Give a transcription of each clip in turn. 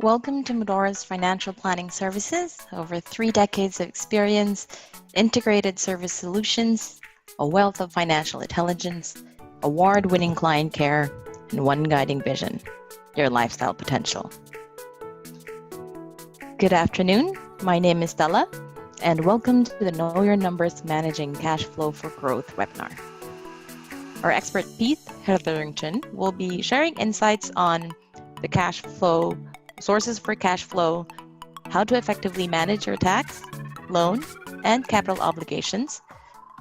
Welcome to Modoras Financial Planning Services. Over 3 decades of experience, integrated service solutions, a wealth of financial intelligence, award-winning client care, and one guiding vision, your lifestyle potential. Good afternoon. My name is Stella, and welcome to the Know Your Numbers Managing Cash Flow for Growth webinar. Our expert Pete Hetherington will be sharing insights on the cash flow, sources for cash flow, how to effectively manage your tax, loan, and capital obligations,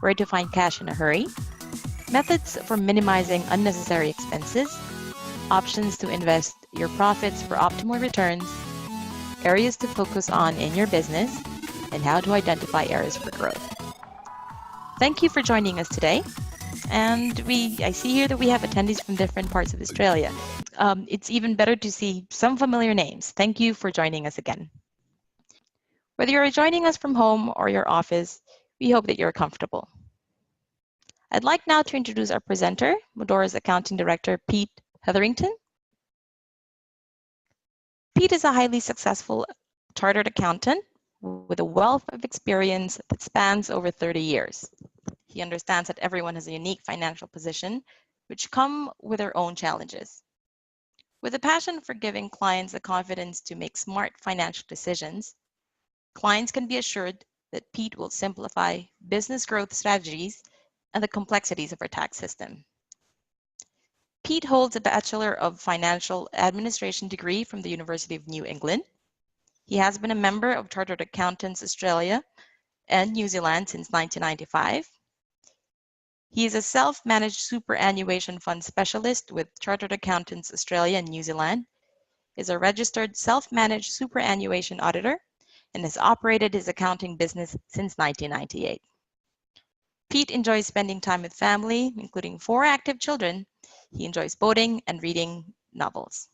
where to find cash in a hurry, methods for minimizing unnecessary expenses, options to invest your profits for optimal returns, areas to focus on in your business, and how to identify areas for growth. Thank you for joining us today. And I see here that we have attendees from different parts of Australia. It's even better to see some familiar names. Thank you for joining us again. Whether you're joining us from home or your office, we hope that you're comfortable. I'd like now to introduce our presenter, Modoras Accounting Director, Pete Hetherington. Pete is a highly successful chartered accountant with a wealth of experience that spans over 30 years. He understands that everyone has a unique financial position, which come with their own challenges. With a passion for giving clients the confidence to make smart financial decisions, clients can be assured that Pete will simplify business growth strategies and the complexities of our tax system. Pete holds a Bachelor of Financial Administration degree from the University of New England. He has been a member of Chartered Accountants Australia and New Zealand since 1995. He is a self-managed superannuation fund specialist with Chartered Accountants Australia and New Zealand, is a registered self-managed superannuation auditor, and has operated his accounting business since 1998. Pete enjoys spending time with family, including 4 active children. He enjoys boating and reading novels.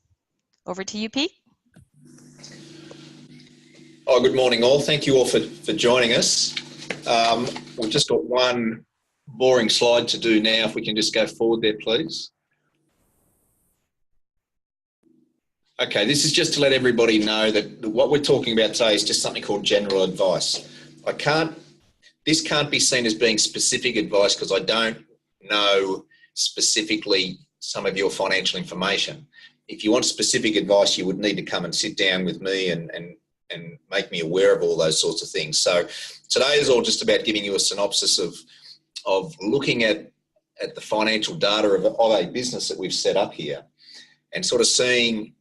Over to you, Pete. Oh, good morning, all. Thank you all for joining us. We've just got one boring slide to do now. If we can just go forward there, please. Okay, this is just to let everybody know that what we're talking about today is just something called general advice. This can't be seen as being specific advice because I don't know specifically some of your financial information. If you want specific advice, you would need to come and sit down with me and make me aware of all those sorts of things. So today is all just about giving you a synopsis of looking at the financial data of a business that we've set up here and sort of seeing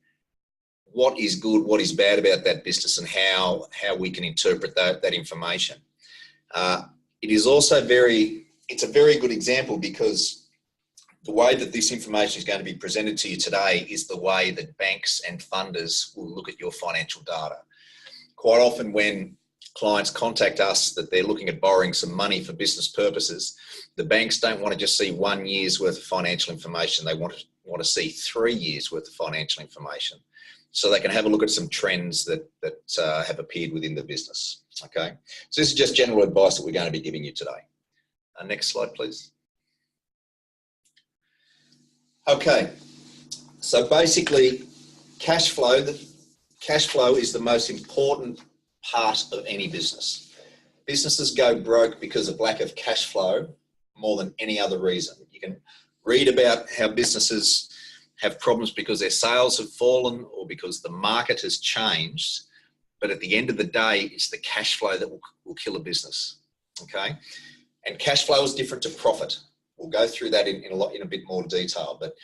what is good, what is bad about that business and how we can interpret that information. It is also it's a very good example because the way that this information is going to be presented to you today is the way that banks and funders will look at your financial data. Quite often when clients contact us that they're looking at borrowing some money for business purposes, the banks don't want to just see 1 year's worth of financial information. They want to see 3 years worth of financial information so they can have a look at some trends that have appeared within the business. Okay, so this is just general advice that we're going to be giving you today. Next slide, please. Okay, so basically cash flow is the most important part of any business. Businesses go broke because of lack of cash flow more than any other reason. You can read about how businesses have problems because their sales have fallen or because the market has changed, but at the end of the day, it's the cash flow that will kill a business, okay? And cash flow is different to profit. We'll go through that in a bit more detail, but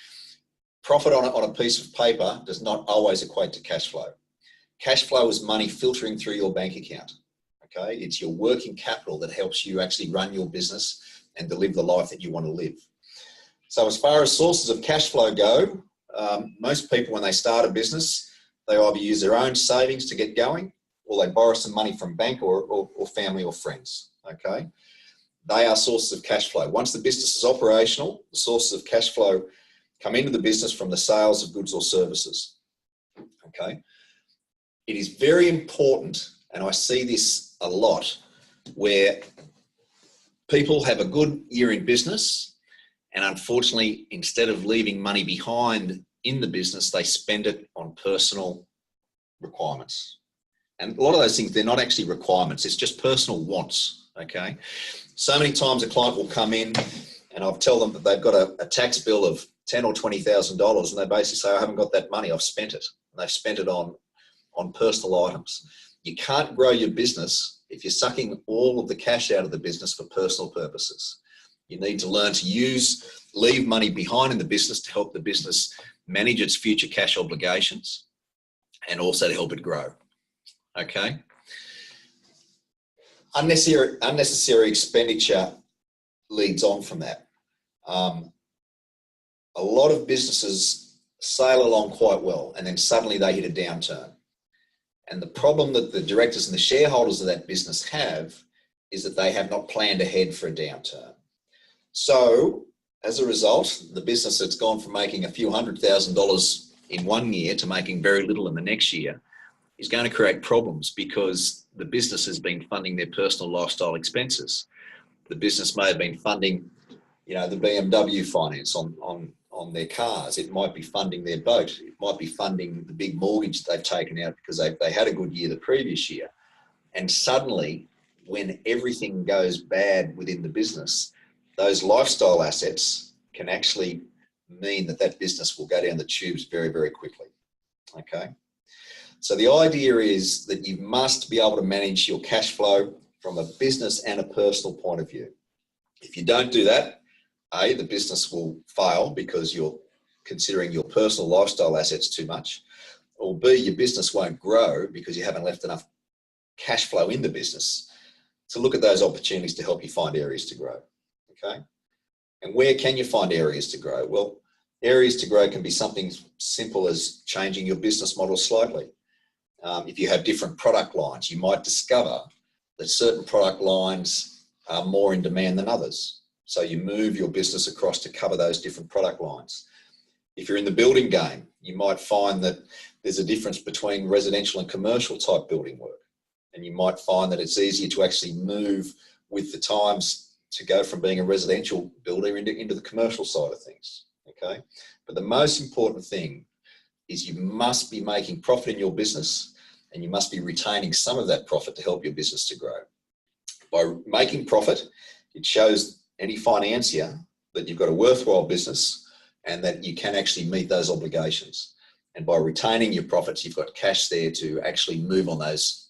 profit on a piece of paper does not always equate to cash flow. Cash flow is money filtering through your bank account, okay? It's your working capital that helps you actually run your business and to live the life that you want to live. So as far as sources of cash flow go, most people when they start a business, they either use their own savings to get going or they borrow some money from bank or family or friends, okay? They are sources of cash flow. Once the business is operational, the sources of cash flow come into the business from the sales of goods or services, okay? It is very important, and I see this a lot, where people have a good year in business and unfortunately, instead of leaving money behind in the business, they spend it on personal requirements. And a lot of those things, they're not actually requirements. It's just personal wants, okay? So many times a client will come in and I'll tell them that they've got a tax bill of $10,000 or $20,000 and they basically say, I haven't got that money, I've spent it. And they've spent it on personal items. You can't grow your business if you're sucking all of the cash out of the business for personal purposes. You need to learn to leave money behind in the business to help the business manage its future cash obligations and also to help it grow. Okay? Unnecessary expenditure leads on from that. A lot of businesses sail along quite well and then suddenly they hit a downturn. And the problem that the directors and the shareholders of that business have is that they have not planned ahead for a downturn. So as a result, the business that's gone from making a few $100,000 in one year to making very little in the next year is going to create problems because the business has been funding their personal lifestyle expenses. The business may have been funding, the BMW finance on their cars. It might be funding their boat. It might be funding the big mortgage they've taken out because they had a good year the previous year. And suddenly, when everything goes bad within the business, those lifestyle assets can actually mean that business will go down the tubes very, very quickly. Okay? So the idea is that you must be able to manage your cash flow from a business and a personal point of view. If you don't do that, A, the business will fail because you're considering your personal lifestyle assets too much, or B, your business won't grow because you haven't left enough cash flow in the business to look at those opportunities to help you find areas to grow. Okay? And where can you find areas to grow? Well, areas to grow can be something simple as changing your business model slightly. If you have different product lines, you might discover that certain product lines are more in demand than others. So you move your business across to cover those different product lines. If you're in the building game, you might find that there's a difference between residential and commercial type building work. And you might find that it's easier to actually move with the times to go from being a residential builder into the commercial side of things. Okay? But the most important thing is you must be making profit in your business and you must be retaining some of that profit to help your business to grow. By making profit, it shows any financier that you've got a worthwhile business and that you can actually meet those obligations. And by retaining your profits, you've got cash there to actually move on those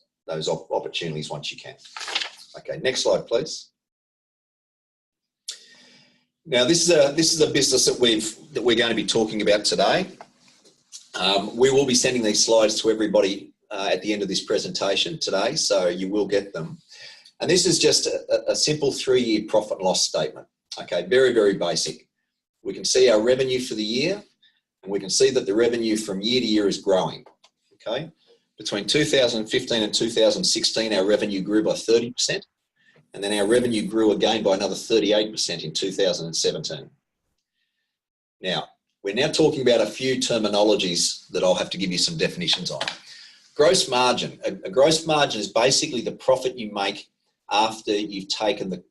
opportunities once you can. Okay, next slide, please. Now, this is a business that we're going to be talking about today. We will be sending these slides to everybody at the end of this presentation today, so you will get them. And this is just a simple 3-year profit and loss statement. Okay, very, very basic. We can see our revenue for the year, and we can see that the revenue from year to year is growing. Okay, between 2015 and 2016, our revenue grew by 30%, and then our revenue grew again by another 38% in 2017. Now, we're now talking about a few terminologies that I'll have to give you some definitions on. Gross margin. A gross margin is basically the profit you make after you've taken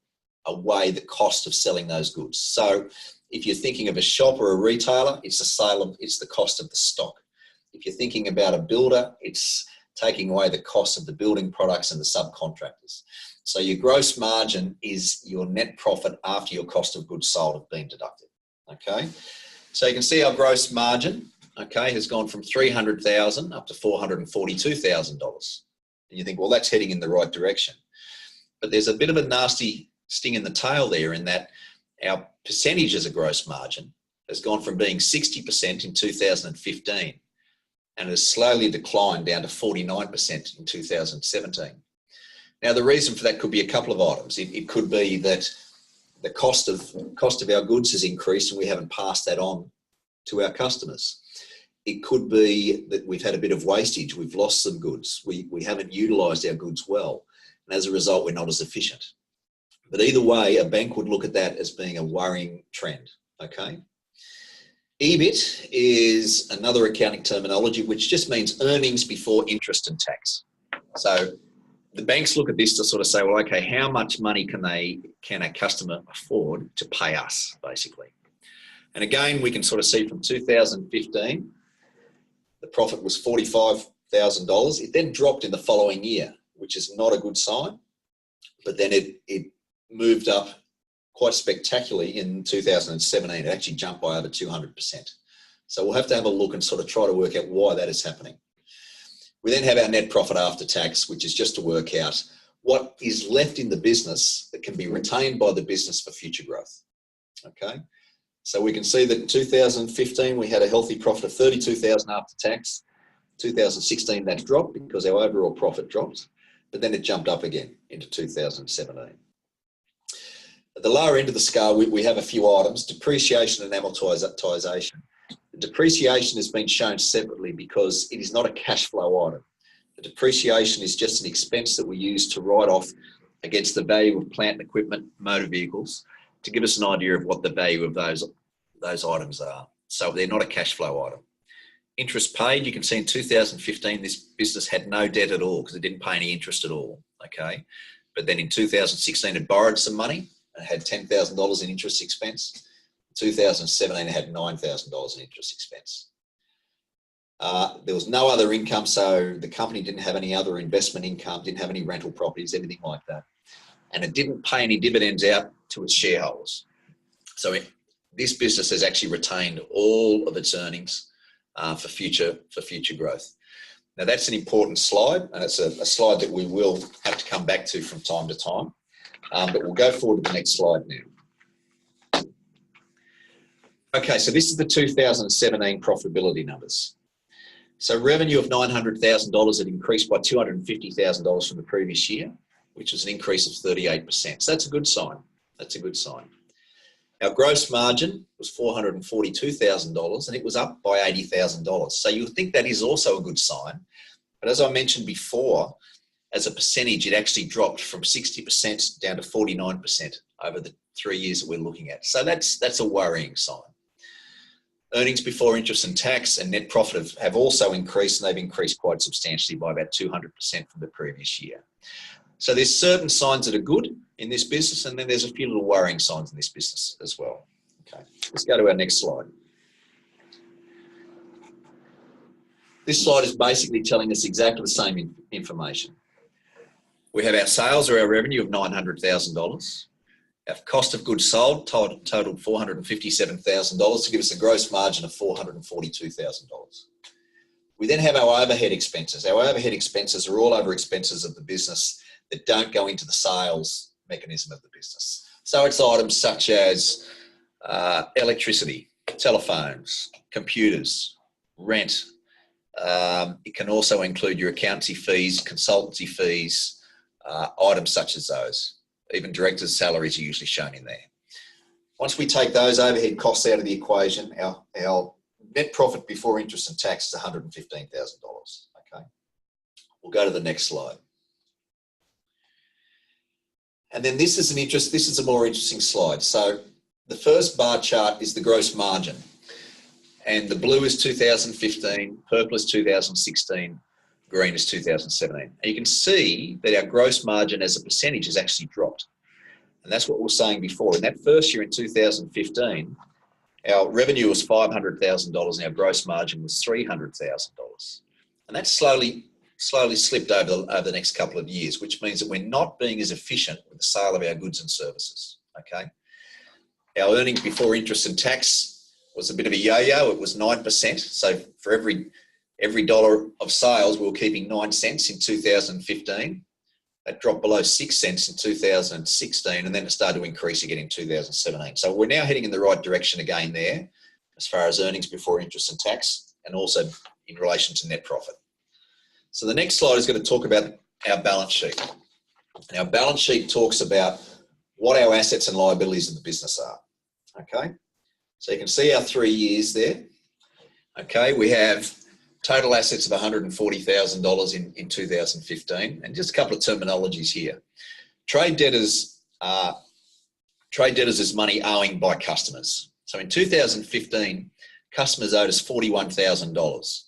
away the cost of selling those goods. So if you're thinking of a shop or a retailer, it's the cost of the stock. If you're thinking about a builder, it's taking away the cost of the building products and the subcontractors. So your gross margin is your net profit after your cost of goods sold have been deducted. Okay, so you can see our gross margin, okay, has gone from $300,000 up to $442,000. And you think, well, that's heading in the right direction. But there's a bit of a nasty sting in the tail there in that our percentage as a gross margin has gone from being 60% in 2015 and has slowly declined down to 49% in 2017. Now, the reason for that could be a couple of items. It could be that the cost of our goods has increased and we haven't passed that on to our customers. It could be that we've had a bit of wastage. We've lost some goods. We haven't utilised our goods well. And as a result, we're not as efficient. But either way, a bank would look at that as being a worrying trend, okay? EBIT is another accounting terminology, which just means earnings before interest and tax. So the banks look at this to sort of say, well, okay, how much money can a customer afford to pay us, basically? And again, we can sort of see from 2015, the profit was It then dropped in the following year, which is not a good sign. But then it moved up quite spectacularly in 2017. It actually jumped by over 200%. So we'll have to have a look and sort of try to work out why that is happening. We then have our net profit after tax, which is just to work out what is left in the business that can be retained by the business for future growth. Okay, so we can see that in 2015 we had a healthy profit of 32,000 after tax. 2016 that dropped because our overall profit dropped, but then it jumped up again into 2017. At the lower end of the scale, we have a few items: depreciation and amortization. The depreciation has been shown separately because it is not a cash flow item. The depreciation is just an expense that we use to write off against the value of plant and equipment, motor vehicles, to give us an idea of what the value of those items are. So they're not a cash flow item. Interest paid, you can see in 2015, this business had no debt at all because it didn't pay any interest at all, okay? But then in 2016, it borrowed some money and had $10,000 in interest expense. In 2017, it had $9,000 in interest expense. There was no other income, so the company didn't have any other investment income, didn't have any rental properties, anything like that. And it didn't pay any dividends out to its shareholders. So this business has actually retained all of its earnings for future growth. Now that's an important slide, and it's a slide that we will have to come back to from time to time, but we'll go forward to the next slide now. Okay, so this is the 2017 profitability numbers. So revenue of $900,000 had increased by $250,000 from the previous year, which was an increase of 38%. So that's a good sign. That's a good sign. Our gross margin was $442,000 and it was up by $80,000. So you think that is also a good sign. But as I mentioned before, as a percentage, it actually dropped from 60% down to 49% over the 3 years that we're looking at. So that's a worrying sign. Earnings before interest and tax and net profit have also increased, and they've increased quite substantially by about 200% from the previous year. So there's certain signs that are good in this business, and then there's a few little worrying signs in this business as well. Okay, let's go to our next slide. This slide is basically telling us exactly the same information. We have our sales or our revenue of $900,000. Our cost of goods sold totaled $457,000 to give us a gross margin of $442,000. We then have our overhead expenses. Our overhead expenses are all over expenses of the business that don't go into the sales mechanism of the business. So it's items such as electricity, telephones, computers, rent. It can also include your accountancy fees, consultancy fees, items such as those. Even directors' salaries are usually shown in there. Once we take those overhead costs out of the equation, our net profit before interest and tax is $115,000. Okay, we'll go to the next slide. And then this is a more interesting slide. So the first bar chart is the gross margin, and the blue is 2015, purple is 2016, green is 2017. And you can see that our gross margin as a percentage has actually dropped. And that's what we were saying before. In that first year in 2015, our revenue was $500,000 and our gross margin was $300,000. And that's slowly slipped over the next couple of years, which means that we're not being as efficient with the sale of our goods and services. Okay. Our earnings before interest and tax was a bit of a yo-yo. It was 9%. So for every dollar of sales, we were keeping 9 cents in 2015. That dropped below 6 cents in 2016, and then it started to increase again in 2017. So we're now heading in the right direction again there, as far as earnings before interest and tax, and also in relation to net profit. So the next slide is going to talk about our balance sheet. And our balance sheet talks about what our assets and liabilities of the business are. Okay, so you can see our 3 years there. Okay, we have total assets of $140,000 in 2015, and just a couple of terminologies here. Trade debtors is money owing by customers. So in 2015, customers owed us $41,000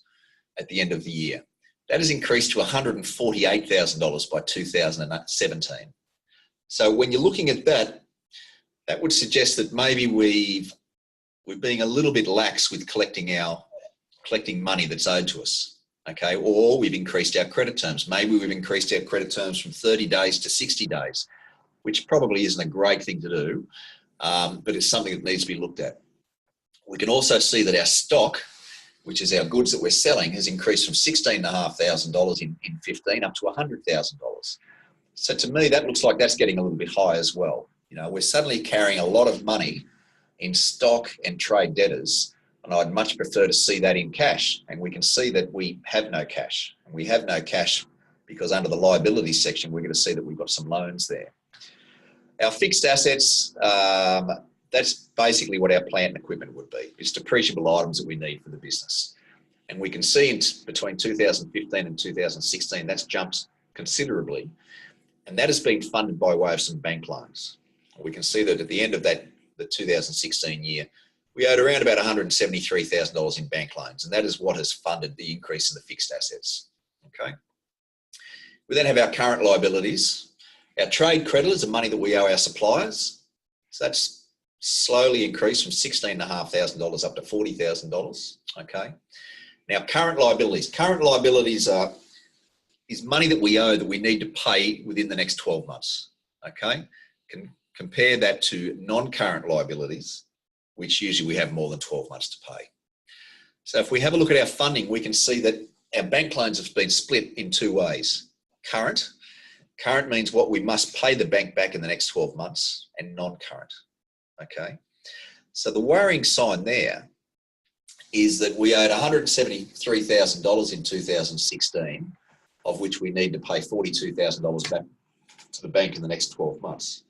at the end of the year. That has increased to $148,000 by 2017. So when you're looking at that, that would suggest that maybe we're being a little bit lax with collecting money that's owed to us. okay? Or we've increased our credit terms. Maybe we've increased our credit terms from 30 days to 60 days, which probably isn't a great thing to do, but it's something that needs to be looked at. We can also see that our stock, which is our goods that we're selling, has increased from $16,500 in 15 up to $100,000. So to me, that looks like that's getting a little bit high as well. You know, we're suddenly carrying a lot of money in stock and trade debtors, and I'd much prefer to see that in cash. And we can see that we have no cash. And we have no cash because under the liabilities section, we're going to see that we've got some loans there. Our fixed assets, that's basically what our plant and equipment would be. It's depreciable items that we need for the business. And we can see between 2015 and 2016, that's jumped considerably. And that has been funded by way of some bank loans. We can see that at the end of the 2016 year, we owed around about $173,000 in bank loans. And that is what has funded the increase in the fixed assets. Okay. We then have our current liabilities. Our trade creditors are money that we owe our suppliers. So that's slowly increased from $16,500 up to $40,000. Okay. Now, current liabilities is money that we owe that we need to pay within the next 12 months. Okay. Compare that to non-current liabilities, which usually we have more than 12 months to pay. So if we have a look at our funding, we can see that our bank loans have been split in two ways. Current means what we must pay the bank back in the next 12 months, and non-current. Okay. So the worrying sign there is that we owed $173,000 in 2016, of which we need to pay $42,000 back to the bank in the next 12 months.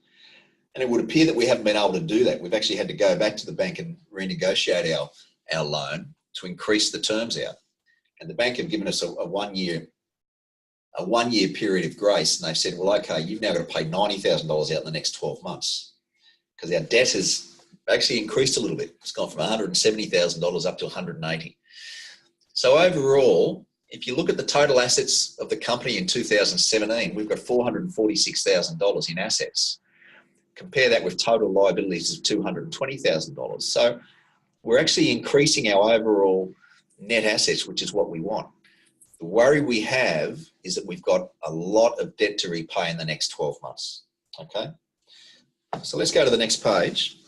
And it would appear that we haven't been able to do that. We've actually had to go back to the bank and renegotiate our loan to increase the terms out. And the bank have given us a one-year period of grace. And they've said, well, okay, you've now got to pay $90,000 out in the next 12 months because our debt has actually increased a little bit. It's gone from $170,000 up to $180,000. So overall, if you look at the total assets of the company in 2017, we've got $446,000 in assets. Compare that with total liabilities of $220,000. So we're actually increasing our overall net assets, which is what we want. The worry we have is that we've got a lot of debt to repay in the next 12 months. Okay, so let's go to the next page.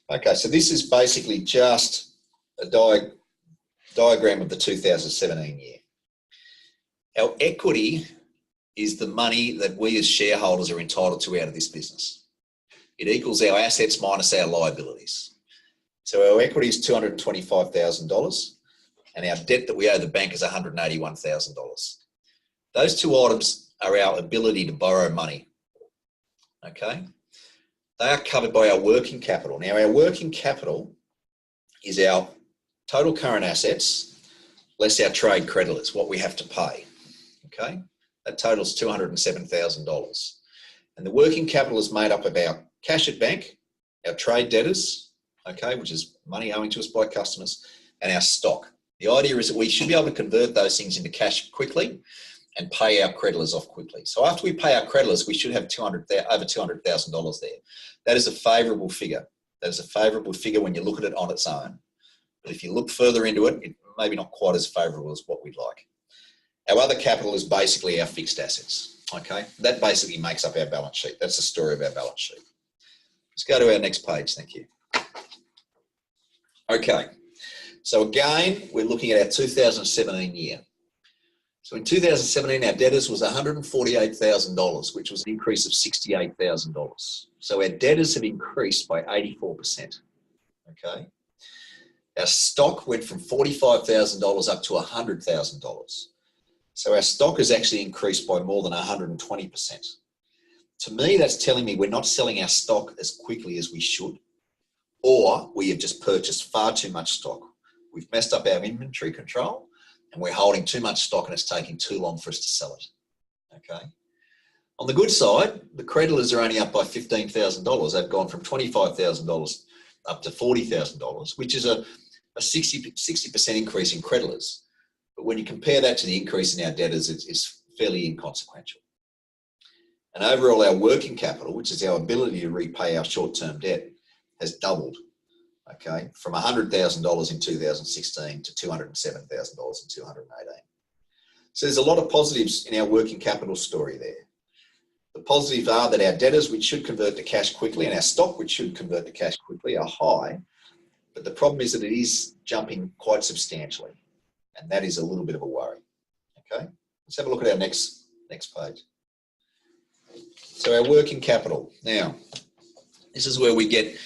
Okay, so this is basically just a diagram of the 2017 year. Our equity is the money that we as shareholders are entitled to out of this business. It equals our assets minus our liabilities. So our equity is $225,000 and our debt that we owe the bank is $181,000. Those two items are our ability to borrow money. Okay? They are covered by our working capital. Now our working capital is our total current assets less our trade creditors, what we have to pay. Okay? That totals $207,000. And the working capital is made up of our cash at bank, our trade debtors, okay, which is money owing to us by customers, and our stock. The idea is that we should be able to convert those things into cash quickly and pay our creditors off quickly. So after we pay our creditors, we should have over $200,000 there. That is a favourable figure. That is a favourable figure when you look at it on its own. But if you look further into it, it may be not quite as favourable as what we'd like. Our other capital is basically our fixed assets, okay? That basically makes up our balance sheet. That's the story of our balance sheet. Let's go to our next page, thank you. Okay, so again, we're looking at our 2017 year. So in 2017, our debtors was $148,000, which was an increase of $68,000. So our debtors have increased by 84%, okay? Our stock went from $45,000 up to $100,000. So our stock has actually increased by more than 120%. To me, that's telling me we're not selling our stock as quickly as we should, or we have just purchased far too much stock. We've messed up our inventory control and we're holding too much stock and it's taking too long for us to sell it. Okay. On the good side, the creditors are only up by $15,000. They've gone from $25,000 up to $40,000, which is a 60% increase in creditors. But when you compare that to the increase in our debtors, it's fairly inconsequential. And overall, our working capital, which is our ability to repay our short-term debt, has doubled. okay, from $100,000 in 2016 to $207,000 in 2018. So there's a lot of positives in our working capital story there. The positives are that our debtors, which should convert to cash quickly, and our stock, which should convert to cash quickly, are high. But the problem is that it is jumping quite substantially. And that is a little bit of a worry. Okay, let's have a look at our next page. So our working capital. Now, this is where we get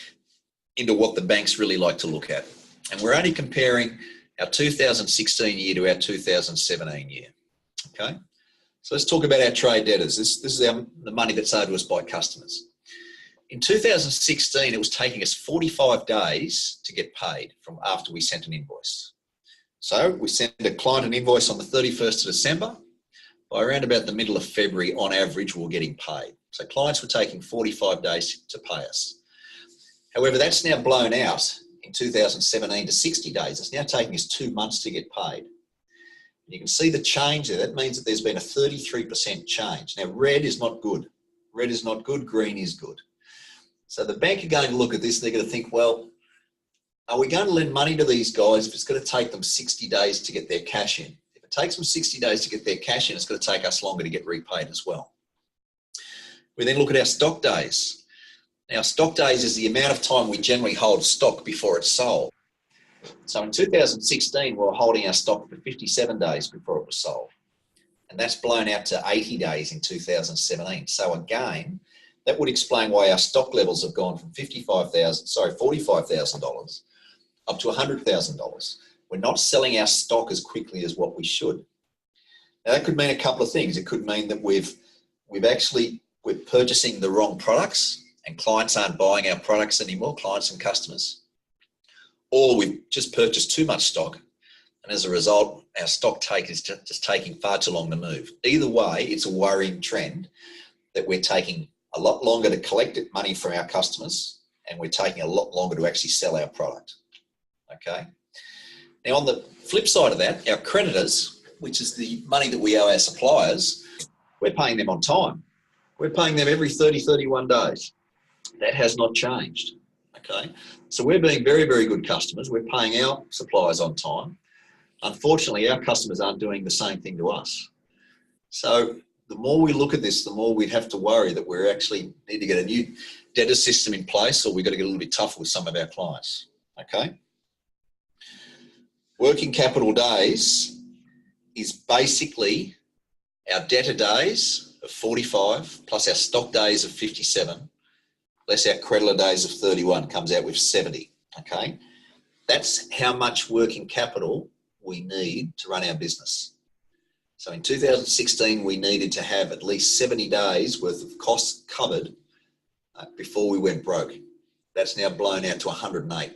into what the banks really like to look at. And we're only comparing our 2016 year to our 2017 year. Okay, so let's talk about our trade debtors. This is the money that's owed to us by customers. In 2016, it was taking us 45 days to get paid from after we sent an invoice. So we sent a client an invoice on the 31st of December. By around about the middle of February, on average, we're getting paid. So clients were taking 45 days to pay us. However, that's now blown out in 2017 to 60 days. It's now taking us 2 months to get paid. You can see the change there. That means that there's been a 33% change. Now, red is not good. Red is not good. Green is good. So the bank are going to look at this. They're going to think, well, are we going to lend money to these guys if it's going to take them 60 days to get their cash in? If it takes them 60 days to get their cash in, it's going to take us longer to get repaid as well. We then look at our stock days. Now, stock days is the amount of time we generally hold stock before it's sold. So in 2016, we were holding our stock for 57 days before it was sold. And that's blown out to 80 days in 2017. So again, that would explain why our stock levels have gone from $45,000 up to $100,000. We're not selling our stock as quickly as what we should. Now that could mean a couple of things. It could mean that we're purchasing the wrong products and clients aren't buying our products anymore, clients and customers. Or we've just purchased too much stock, and as a result, our stock take is just taking far too long to move. Either way, it's a worrying trend that we're taking a lot longer to collect money from our customers, and we're taking a lot longer to actually sell our product. Okay. Now, on the flip side of that, our creditors, which is the money that we owe our suppliers, we're paying them on time. We're paying them every 30, 31 days. That has not changed. Okay. So we're being very, very good customers. We're paying our suppliers on time. Unfortunately, our customers aren't doing the same thing to us. So the more we look at this, the more we'd have to worry that we actually need to get a new debtor system in place, or we've got to get a little bit tougher with some of our clients. Okay. Working capital days is basically our debtor days of 45 plus our stock days of 57 less our creditor days of 31 comes out with 70. Okay. That's how much working capital we need to run our business. So in 2016, we needed to have at least 70 days worth of costs covered before we went broke. That's now blown out to 108.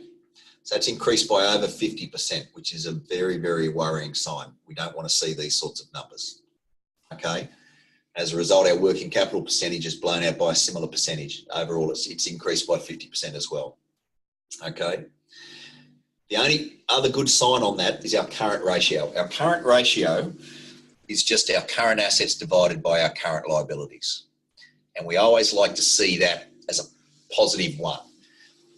So that's increased by over 50%, which is a very, very worrying sign. We don't want to see these sorts of numbers. Okay. As a result, our working capital percentage is blown out by a similar percentage. Overall, it's increased by 50% as well. Okay. The only other good sign on that is our current ratio. Our current ratio is just our current assets divided by our current liabilities. And we always like to see that as a positive 1.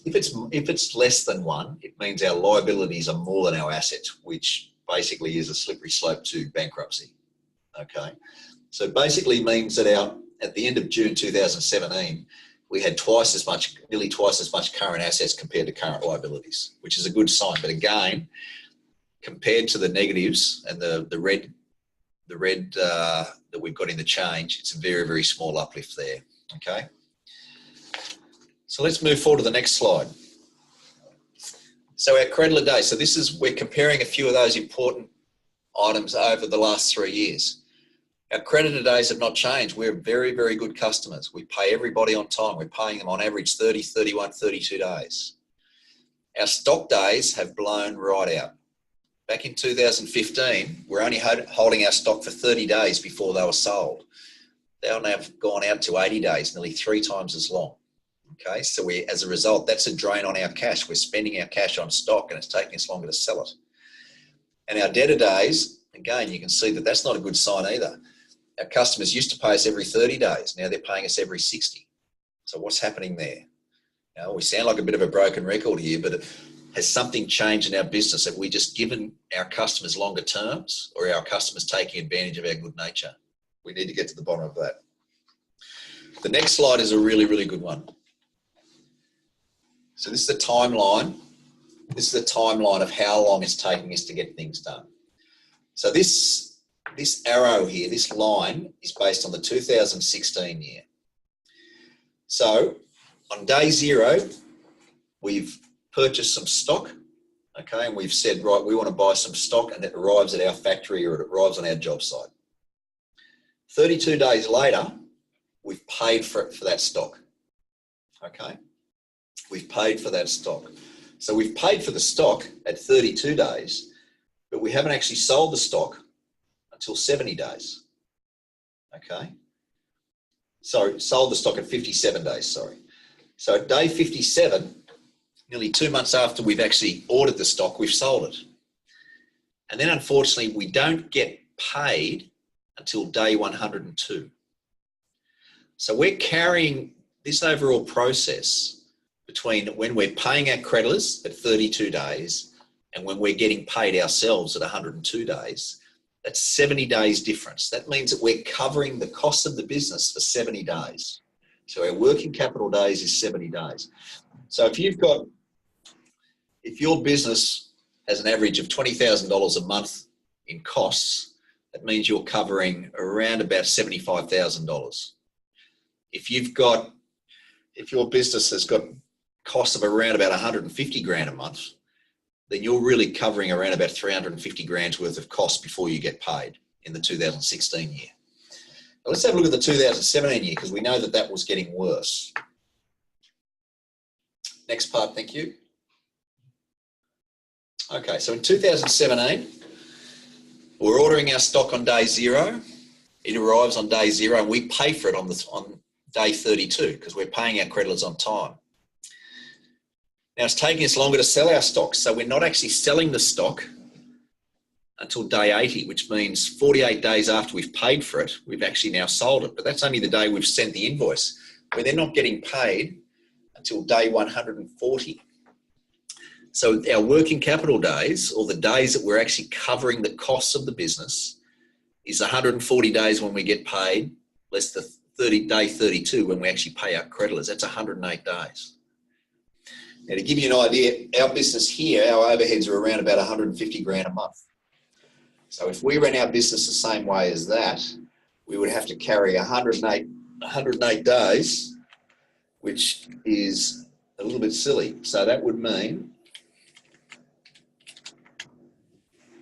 If it's less than 1, it means our liabilities are more than our assets, which basically is a slippery slope to bankruptcy. Okay. So it basically means that at the end of June 2017, we had nearly twice as much current assets compared to current liabilities, which is a good sign. But again, compared to the negatives and the red that we've got in the change, it's a very, very small uplift there. Okay. So let's move forward to the next slide. So our creditor days. So we're comparing a few of those important items over the last 3 years. Our creditor days have not changed. We're very, very good customers. We pay everybody on time. We're paying them on average 30, 31, 32 days. Our stock days have blown right out. Back in 2015, we're only holding our stock for 30 days before they were sold. They'll now have gone out to 80 days, nearly 3 times as long. Okay, so as a result, that's a drain on our cash. We're spending our cash on stock and it's taking us longer to sell it. And our debtor days, again, you can see that that's not a good sign either. Our customers used to pay us every 30 days. Now they're paying us every 60. So what's happening there? We sound like a bit of a broken record here, but has something changed in our business? Have we just given our customers longer terms, or are our customers taking advantage of our good nature? We need to get to the bottom of that. The next slide is a really, really good one. So this is the timeline. This is the timeline of how long it's taking us to get things done. So this arrow here, this line, is based on the 2016 year. So on day 0, we've purchased some stock, okay, and we've said, right, we want to buy some stock, and it arrives at our factory or it arrives on our job site. 32 days later, we've paid for that stock, okay? We've paid for that stock. So we've paid for the stock at 32 days, but we haven't actually sold the stock until 70 days, okay? So sold the stock at 57 days, sorry. So at day 57, nearly 2 months after we've actually ordered the stock, we've sold it. And then unfortunately, we don't get paid until day 102. So we're carrying this overall process between when we're paying our creditors at 32 days and when we're getting paid ourselves at 102 days. That's 70 days difference. That means that we're covering the cost of the business for 70 days. So our working capital days is 70 days. So if your business has an average of $20,000 a month in costs, that means you're covering around about $75,000. If your business has got costs of around about 150 grand a month, then you're really covering around about 350 grand's worth of costs before you get paid in the 2016 year. Now let's have a look at the 2017 year, because we know that was getting worse. Next part, thank you. Okay, so in 2017, we're ordering our stock on day 0. It arrives on day 0, and we pay for it on day 32 because we're paying our creditors on time. Now it's taking us longer to sell our stock, so we're not actually selling the stock until day 80, which means 48 days after we've paid for it, we've actually now sold it. But that's only the day we've sent the invoice. We're then not getting paid until day 140. So our working capital days, or the days that we're actually covering the costs of the business, is 140 days when we get paid, less the day 32 when we actually pay our creditors. That's 108 days. Now, to give you an idea, our business here, our overheads are around about 150 grand a month. So if we ran our business the same way as that, we would have to carry 108 days, which is a little bit silly. So that would mean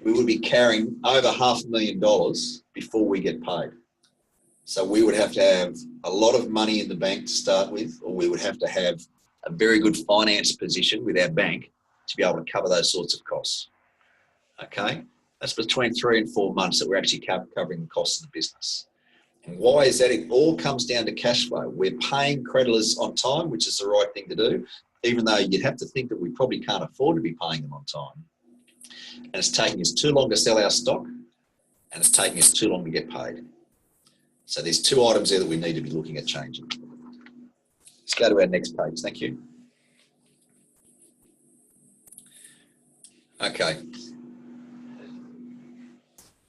we would be carrying over $500,000 before we get paid. So we would have to have a lot of money in the bank to start with, or we would have to have a very good finance position with our bank to be able to cover those sorts of costs. Okay, that's between 3 and 4 months that we're actually covering the costs of the business. And why is that? It all comes down to cash flow. We're paying creditors on time, which is the right thing to do, even though you'd have to think that we probably can't afford to be paying them on time. And it's taking us too long to sell our stock, and it's taking us too long to get paid. So there's 2 items there that we need to be looking at changing. Let's go to our next page. Thank you. Okay.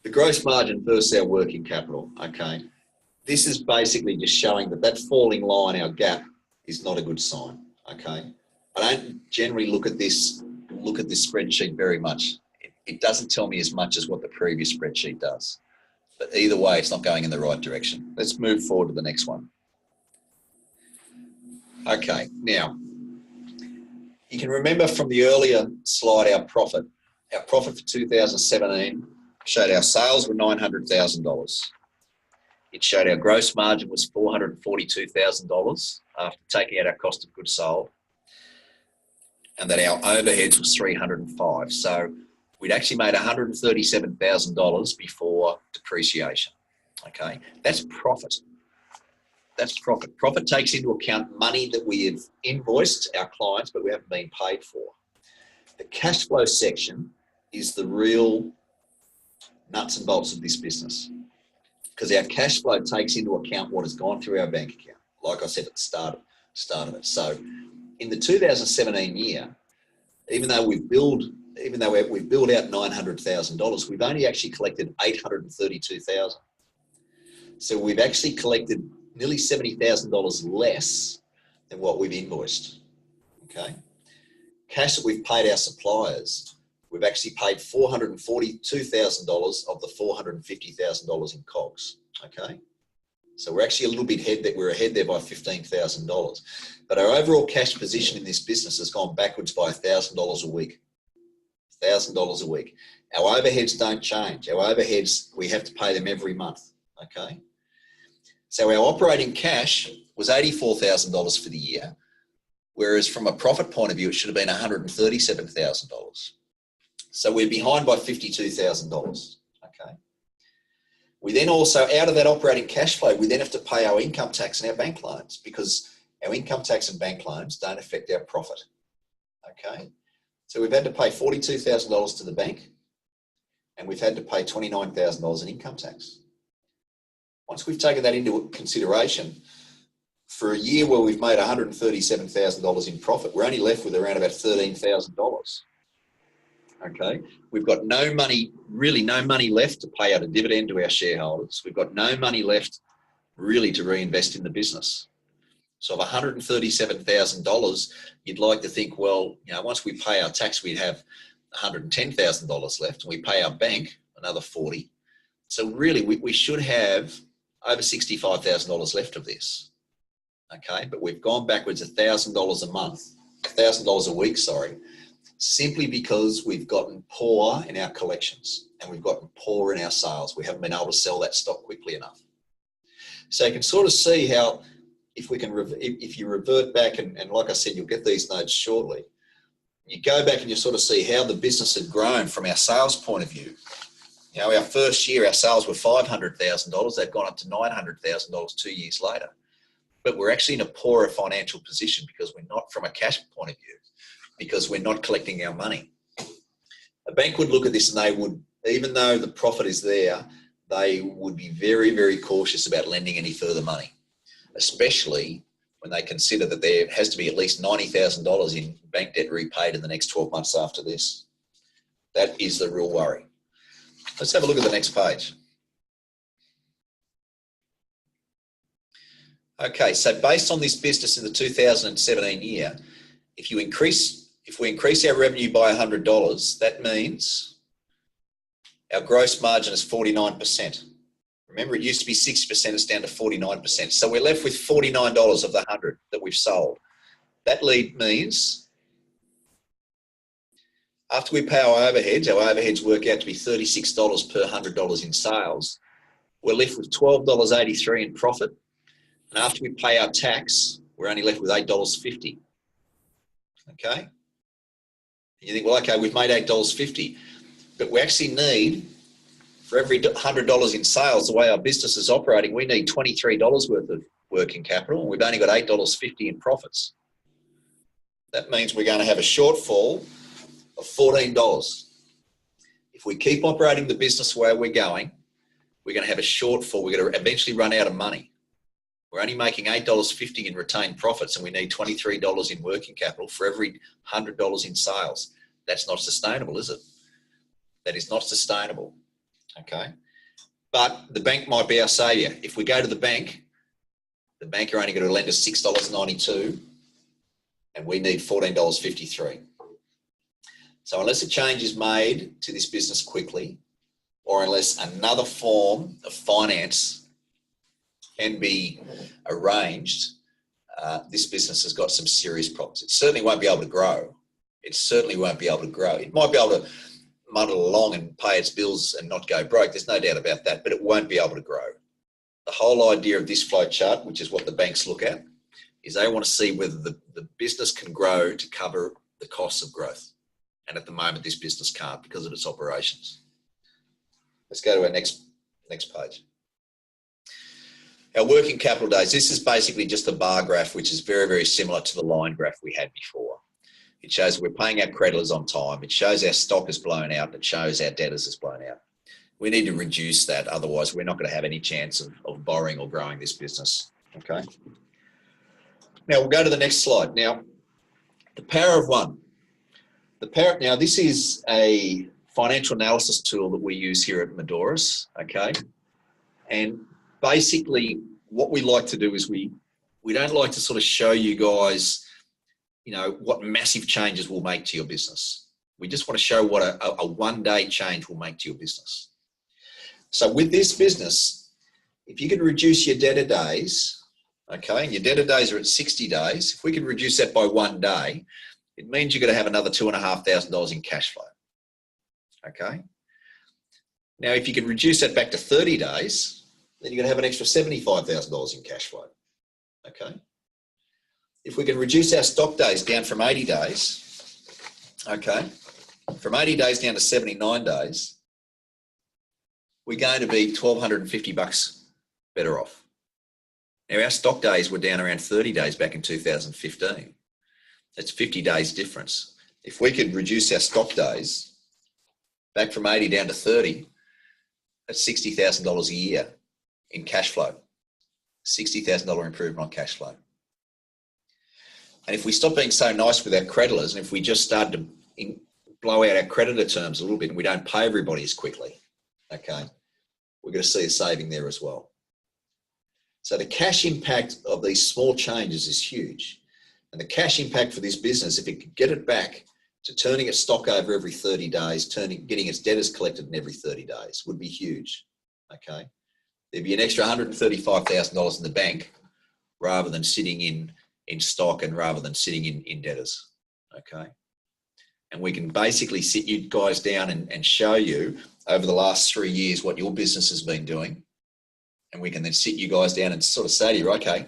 The gross margin versus our working capital. Okay. This is basically just showing that falling line, our gap, is not a good sign. Okay. I don't generally look at this spreadsheet very much. It doesn't tell me as much as what the previous spreadsheet does. But either way, it's not going in the right direction. Let's move forward to the next one. Okay, now, you can remember from the earlier slide our profit. Our profit for 2017 showed our sales were $900,000. It showed our gross margin was $442,000 after taking out our cost of goods sold, and that our overheads was $305,000. So we'd actually made $137,000 before depreciation. Okay, that's profit. That's profit. Profit takes into account money that we have invoiced our clients, but we haven't been paid for. The cash flow section is the real nuts and bolts of this business, because our cash flow takes into account what has gone through our bank account, like I said at the start of it. So in the 2017 year, even though we've billed out $900,000, we've only actually collected $832,000. So we've actually collected nearly $70,000 less than what we've invoiced. Okay, cash that we've paid our suppliers, we've actually paid $442,000 of the $450,000 in COGS. Okay, so we're actually a little bit we're ahead there by $15,000. But our overall cash position in this business has gone backwards by $1,000 a week. $1,000 a week. Our overheads don't change. Our overheads, we have to pay them every month. Okay, so our operating cash was $84,000 for the year, whereas from a profit point of view, it should have been $137,000. So we're behind by $52,000. Okay. We then also, out of that operating cash flow, we then have to pay our income tax and our bank loans, because our income tax and bank loans don't affect our profit. Okay. So we've had to pay $42,000 to the bank, and we've had to pay $29,000 in income tax. Once we've taken that into consideration, for a year where we've made $137,000 in profit, we're only left with around about $13,000. Okay, we've got no money, really no money left to pay out a dividend to our shareholders. We've got no money left really to reinvest in the business. So of $137,000, you'd like to think, well, you know, once we pay our tax, we'd have $110,000 left, and we pay our bank another $40,000. So really, we should have over $65,000 left of this. Okay, but we've gone backwards $1,000 a month, $1,000 a week, sorry, simply because we've gotten poor in our collections and we've gotten poor in our sales. We haven't been able to sell that stock quickly enough. So you can sort of see how, if you revert back, and like I said, you'll get these notes shortly, you go back and you sort of see how the business had grown from our sales point of view. You know, our first year, our sales were $500,000. They've gone up to $900,000 2 years later. But we're actually in a poorer financial position because we're not, from a cash point of view, because we're not collecting our money. A bank would look at this and they would, even though the profit is there, they would be very, very cautious about lending any further money, especially when they consider that there has to be at least $90,000 in bank debt repaid in the next 12 months after this. That is the real worry. Let's have a look at the next page. Okay, so based on this business in the 2017 year, if we increase our revenue by $100, that means our gross margin is 49%. Remember, it used to be 60%, it's down to 49%. So we're left with $49 of the 100 that we've sold. That means after we pay our overheads work out to be $36 per $100 in sales. We're left with $12.83 in profit. And after we pay our tax, we're only left with $8.50. Okay? And you think, well, okay, we've made $8.50, but we actually need, for every $100 in sales, the way our business is operating, we need $23 worth of working capital, and we've only got $8.50 in profits. That means we're going to have a shortfall of $14. If we keep operating the business where we're going, we're going to have a shortfall. We're going to eventually run out of money. We're only making $8.50 in retained profits, and we need $23 in working capital for every $100 in sales. That's not sustainable, is it? That is not sustainable. Okay. But the bank might be our saviour. If we go to the bank are only going to lend us $6.92, and we need $14.53. So unless a change is made to this business quickly, or unless another form of finance can be arranged, this business has got some serious problems. It certainly won't be able to grow. It certainly won't be able to grow. It might be able to muddle along and pay its bills and not go broke. There's no doubt about that, but it won't be able to grow. The whole idea of this flow chart, which is what the banks look at, is they want to see whether the business can grow to cover the costs of growth. And at the moment, this business can't because of its operations. Let's go to our next page. Our working capital days. This is basically just a bar graph, which is very, very similar to the line graph we had before. It shows we're paying our creditors on time. It shows our stock is blown out. It shows our debtors is blown out. We need to reduce that. Otherwise, we're not going to have any chance of borrowing or growing this business. Okay. Now we'll go to the next slide. Now, The power of one. Now, this is a financial analysis tool that we use here at Modoras, okay? And basically what we like to do is we don't like to sort of show you guys, you know, what massive changes will make to your business. We just want to show what a one-day change will make to your business. So with this business, if you can reduce your debtor days, okay, and your debtor days are at 60 days, if we can reduce that by 1 day, it means you're going to have another $2,500 in cash flow, okay? Now, if you can reduce that back to 30 days, then you're going to have an extra $75,000 in cash flow, okay? If we can reduce our stock days down from 80 days, okay, from 80 days down to 79 days, we're going to be $1,250 better off. Now, our stock days were down around 30 days back in 2015. That's 50 days difference. If we could reduce our stock days back from 80 down to 30, that's $60,000 a year in cash flow. $60,000 improvement on cash flow. And if we stop being so nice with our creditors, and if we just start to blow out our creditor terms a little bit and we don't pay everybody as quickly, okay, we're going to see a saving there as well. So the cash impact of these small changes is huge. And the cash impact for this business, if it could get it back to turning its stock over every 30 days, getting its debtors collected in every 30 days, would be huge, okay? There'd be an extra $135,000 in the bank rather than sitting in stock and rather than sitting in debtors, okay? And we can basically sit you guys down and show you over the last 3 years what your business has been doing. And we can then sit you guys down and sort of say to you, okay,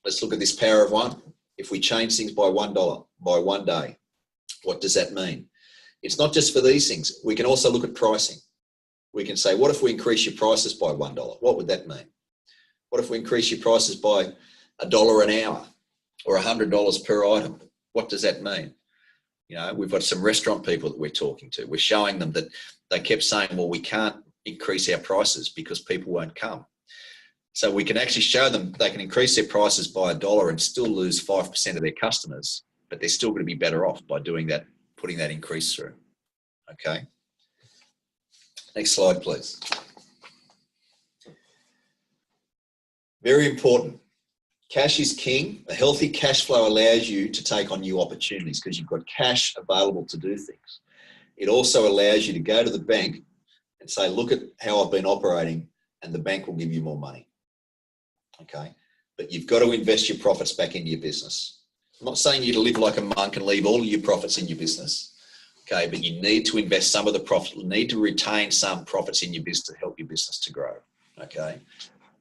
let's look at this power of one. If we change things by $1, by 1 day, what does that mean? It's not just for these things. We can also look at pricing. We can say, what if we increase your prices by $1? What would that mean? What if we increase your prices by $1 an hour or $100 per item? What does that mean? You know, we've got some restaurant people that we're talking to. We're showing them that they kept saying, well, we can't increase our prices because people won't come. So we can actually show them they can increase their prices by $1 and still lose 5% of their customers, but they're still going to be better off by doing that, putting that increase through. Okay. Next slide, please. Very important. Cash is king. A healthy cash flow allows you to take on new opportunities because you've got cash available to do things. It also allows you to go to the bank and say, look at how I've been operating, and the bank will give you more money. Okay, but you've got to invest your profits back into your business. I'm not saying you to live like a monk and leave all of your profits in your business. Okay, but you need to invest some of the profit. You need to retain some profits in your business to help your business to grow. Okay,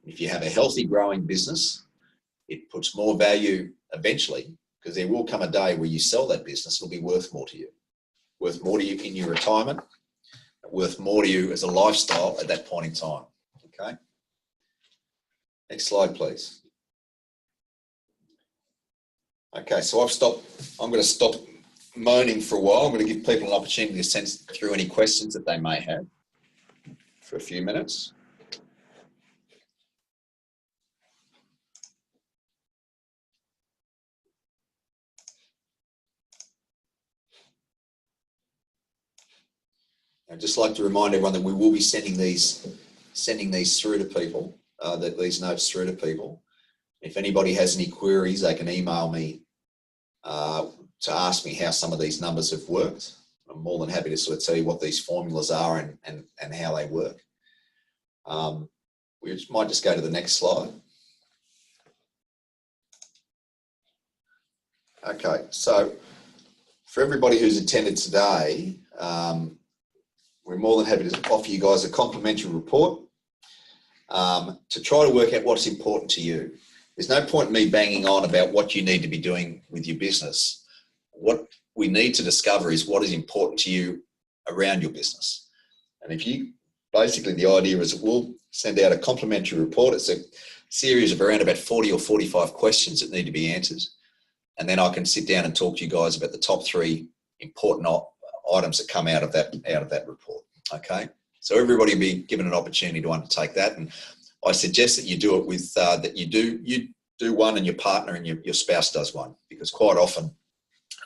if you have a healthy, growing business, it puts more value eventually, because there will come a day where you sell that business. It'll be worth more to you, worth more to you in your retirement, worth more to you as a lifestyle at that point in time. Okay. Next slide, please. Okay, so I'm going to stop moaning for a while. I'm going to give people an opportunity to send through any questions that they may have for a few minutes. I'd just like to remind everyone that we will be sending these through to people, these notes through to people. If anybody has any queries, they can email me to ask me how some of these numbers have worked. I'm more than happy to sort of tell you what these formulas are and how they work. We might just go to the next slide. Okay, so for everybody who's attended today, we're more than happy to offer you guys a complimentary report to try to work out what's important to you. There's no point in me banging on about what you need to be doing with your business. What we need to discover is what is important to you around your business. And if you, basically the idea is that we'll send out a complimentary report. It's a series of around about 40 or 45 questions that need to be answered. And then I can sit down and talk to you guys about the top 3 important items that come out of that report. Okay, so everybody will be given an opportunity to undertake that, and I suggest that you do it with you do one and your partner and your spouse does one, because quite often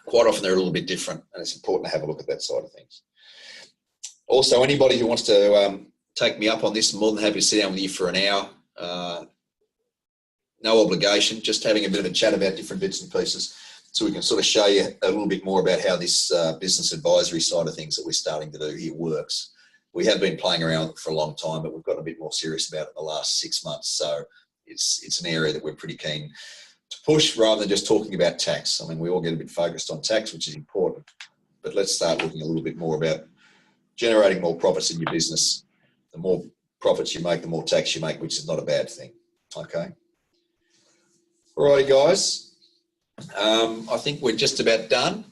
quite often they're a little bit different, and it's important to have a look at that side of things. Also, anybody who wants to take me up on this, I'm more than happy to sit down with you for an hour. No obligation, just having a bit of a chat about different bits and pieces, so we can sort of show you a little bit more about how this business advisory side of things that we're starting to do here works. We have been playing around with it for a long time, but we've gotten a bit more serious about it in the last 6 months. So it's an area that we're pretty keen to push, rather than just talking about tax. I mean, we all get a bit focused on tax, which is important, but let's start looking a little bit more about generating more profits in your business. The more profits you make, the more tax you make, which is not a bad thing. Okay. Alrighty, guys. I think we're just about done,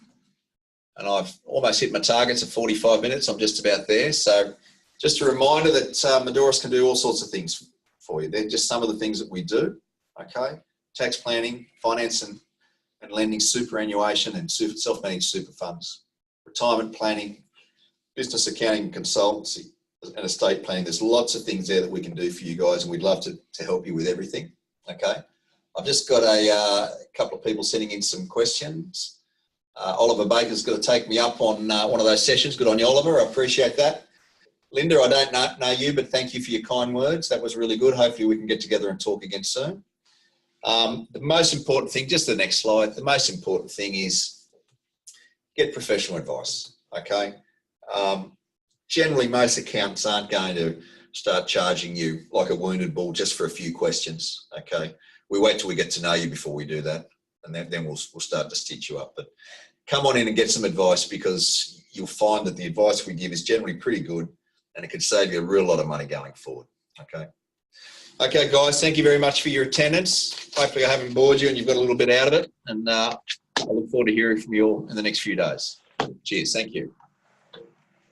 and I've almost hit my targets of 45 minutes. I'm just about there. So just a reminder that Modoras can do all sorts of things for you. They're just some of the things that we do. Okay. Tax planning, finance and lending, superannuation and self-managed super funds, retirement planning, business accounting and consultancy, and estate planning. There's lots of things there that we can do for you guys, and we'd love to help you with everything. Okay. I've just got a couple of people sending in some questions. Oliver Baker's got to take me up on one of those sessions. Good on you, Oliver. I appreciate that. Linda, I don't know you, but thank you for your kind words. That was really good. Hopefully we can get together and talk again soon. The most important thing, just the next slide, the most important thing is get professional advice, okay? Generally, most accountants aren't going to start charging you like a wounded bull just for a few questions, okay? We wait till we get to know you before we do that, and then we'll start to stitch you up. But come on in and get some advice, because you'll find that the advice we give is generally pretty good, and it could save you a real lot of money going forward, okay? Okay, guys, thank you very much for your attendance. Hopefully I haven't bored you and you've got a little bit out of it, and I look forward to hearing from you all in the next few days. Cheers, thank you.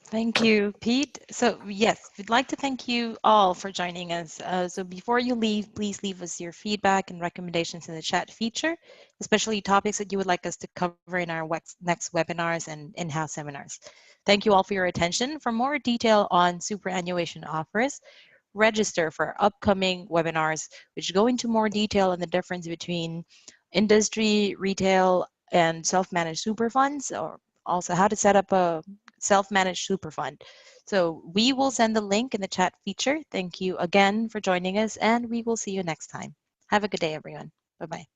Thank you, Pete. So yes, we'd like to thank you all for joining us. So before you leave, please leave us your feedback and recommendations in the chat feature, especially topics that you would like us to cover in our next webinars and in-house seminars. Thank you all for your attention. For more detail on superannuation offers, register for our upcoming webinars, which go into more detail on the difference between industry, retail, and self-managed super funds, or also how to set up a self-managed super fund. So we will send the link in the chat feature. Thank you again for joining us, and we will see you next time. Have a good day, everyone. Bye-bye.